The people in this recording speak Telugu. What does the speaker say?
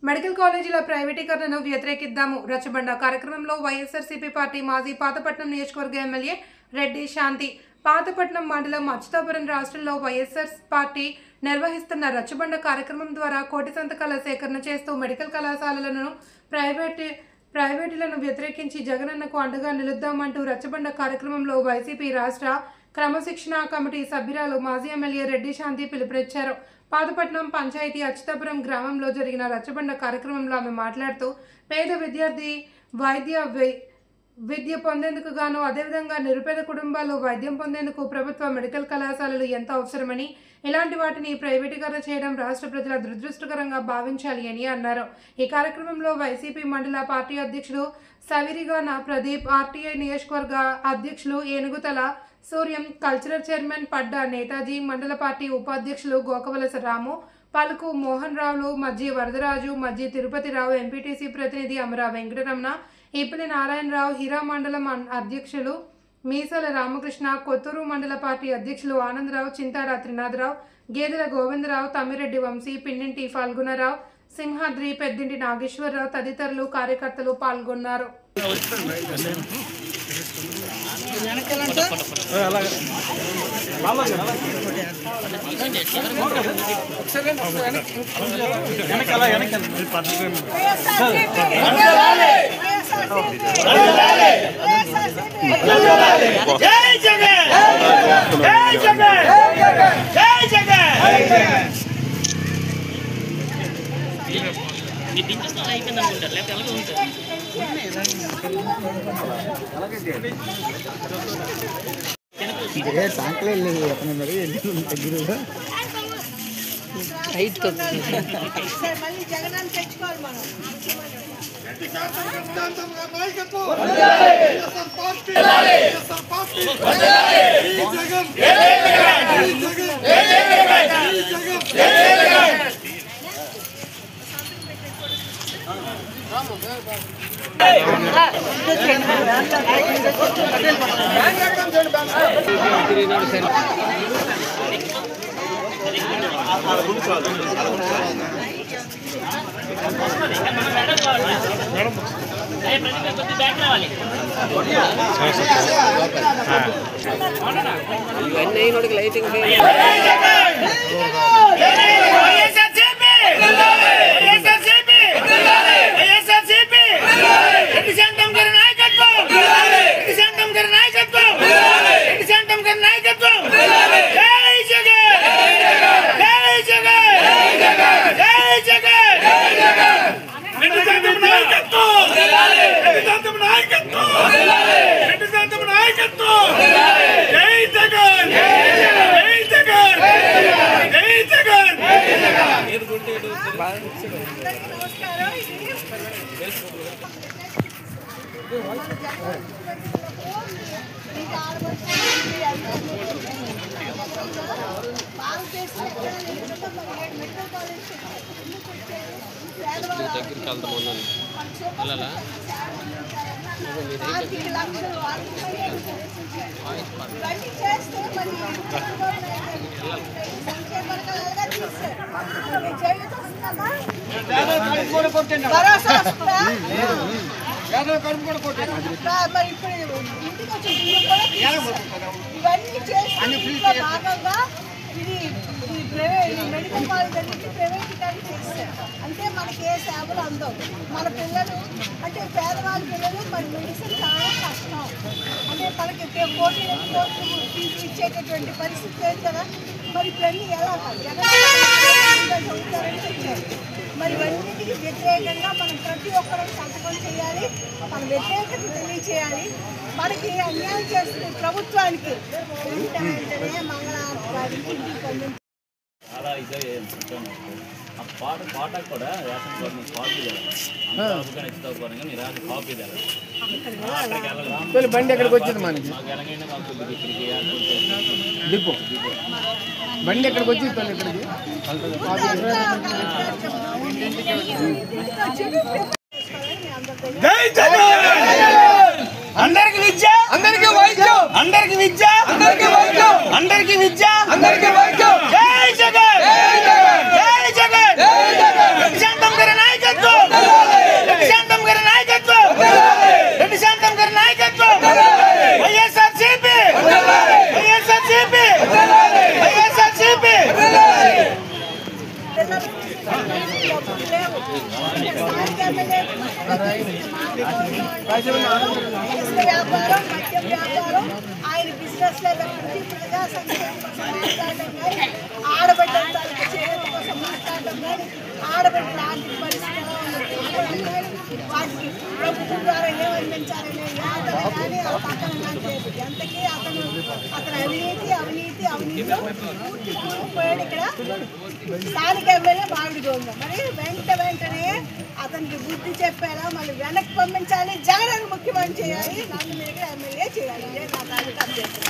మెడికల్ కాలేజీల ప్రైవేటీకరణను వ్యతిరేకిద్దాము రచ్చబండ కార్యక్రమంలో వైఎస్ఆర్సీపీ పార్టీ మాజీ పాతపట్నం నియోజకవర్గ ఎమ్మెల్యే రెడ్డి శాంతి. పాతపట్నం మండలం అచ్యుతాపురం రాష్ట్రంలో వైఎస్ఆర్ పార్టీ నిర్వహిస్తున్న రచ్చబండ కార్యక్రమం ద్వారా కోటి సంతకాల సేకరణ చేస్తూ మెడికల్ కళాశాలలను ప్రైవేటులను వ్యతిరేకించి జగనన్నకు అండగా నిలుద్దామంటూ రచ్చబండ కార్యక్రమంలో వైసీపీ రాష్ట్ర క్రమశిక్షణ కమిటీ సభ్యురాలు మాజీ ఎమ్మెల్యే రెడ్డి శాంతి పిలుపునిచ్చారు. పాతపట్నం పంచాయతీ అచ్యుతాపురం గ్రామంలో జరిగిన రచ్చబండ కార్యక్రమంలో ఆమె మాట్లాడుతూ పేద విద్యార్థి విద్య పొందేందుకు గాను అదేవిధంగా నిరుపేద కుటుంబాల్లో వైద్యం పొందేందుకు ప్రభుత్వ మెడికల్ కళాశాలలు ఎంతో అవసరమని, ఇలాంటి వాటిని ప్రైవేటీకరణ చేయడం రాష్ట్ర ప్రజల దురదృష్టకరంగా భావించాలి అని అన్నారు. ఈ కార్యక్రమంలో వైసీపీ మండల పార్టీ అధ్యక్షుడు సవిరిగాన ప్రదీప్, ఆర్టీఐ నియోజకవర్గ అధ్యక్షులు ఏనుగుతల సూర్యం, కల్చరల్ చైర్మన్ పడ్డా నేతాజీ, మండల పార్టీ ఉపాధ్యక్షులు గోకవలస రాము, పలుకు మోహన్ రావులు, మజ్జి వరదరాజు, మజ్జి తిరుపతిరావు, ఎంపీటీసీ ప్రతినిధి అమరా వెంకటరమణ, ఇప్పలి నారాయణరావు, హీరా మండలం అధ్యక్షులు మీసాల రామకృష్ణ, కొత్తూరు మండల పార్టీ అధ్యక్షులు ఆనందరావు, చింతాడ త్రినాథరావు, గేదెల గోవిందరావు, తమ్మిరెడ్డి వంశీ, పిన్నింటి ఫాల్గుణరావు, సింహాద్రి, పెద్దింటి నాగేశ్వరరావు తదితరులు కార్యకర్తలు పాల్గొన్నారు. లైటింగ్ దగ్గరికి వెళ్తామన్నా వెళ్ళాలా మెడికల్ కాలేజ్ అనేది ప్రైవేటీకరణ చేస్తారు. అంటే మనకి ఏ సేవలు అందవు. మన పిల్లలు అంటే పేదవాళ్ళ పిల్లలు మరి మెడిసిన్ చాలా కష్టం. అంటే మనకి కోట్లు ఫీజు ఇచ్చేటటువంటి పరిస్థితి లేదు కదా. మరి ఇవన్నీ ఎలా చదువుతారని చెప్పారు. మరి ఇవన్నిటికీ వ్యతిరేకంగా మనం ప్రతి ఒక్కరూ సంతకం చేయాలి. మన వ్యతిరేకత తెలియచేయాలి. మనకి అన్యాయం చేస్తుంది ప్రభుత్వానికి వెంటనే మంగళవారం గారికి ఇంటికి పంపించాలి. చాలా ఇదే పాట కూడా రేషన్ కార్డు మీకు కాపీ చేయాలి. ఇచ్చుకోవాలి మీరు రాసి కాపీ చేయాలి. బండి ఎక్కడికి వచ్చింది మనకి ఎలాగైనా మాకు ఇక్కడికి డిపో బండి ఎక్కడికి వచ్చింది ఇక్కడికి అందరికి విద్య అందరికి వైద్యం అందరికి విద్య అందరికి వైద్యం అందరికి విద్య అందరికి వైద్యం జై జగన్ జై జగన్ జై జగన్ జై జగన్ శాంతం గారి నాయకత్వం పిల్లలు డబ్బులు లేవు. స్థానిక ఎమ్మెల్యే వ్యాపారం, మద్యం వ్యాపారం, ఆయన బిజినెస్ తప్పించి ప్రజా సంక్షేమం కోసం మాట్లాడటం కానీ, ఆడబిడ్డల తాలూకు చేతి కోసం మాట్లాడటం కానీ, ఆడబిడ్డల ఆర్థిక పరిస్థితులు వాటికి ప్రభుత్వం ద్వారా ఏమందించాలనే యాతన కానీ ఆ పక్కన లేదు. ఎంతకీ అతను అవినీతిలో పూర్తి కూలిపోయాడు. ఇక్కడ స్థానిక ఎమ్మెల్యే మామిడి గోవింద మరి వెంటనే అతనికి బుద్ధి చెప్పేలా మళ్ళీ వెనక్కి పంపించాలి. జగన్ ముఖ్యమంత్రి చేయాలి, నన్ను ఎమ్మెల్యే చేయాలి. ఇదే నా తాలూకా అభ్యర్థన.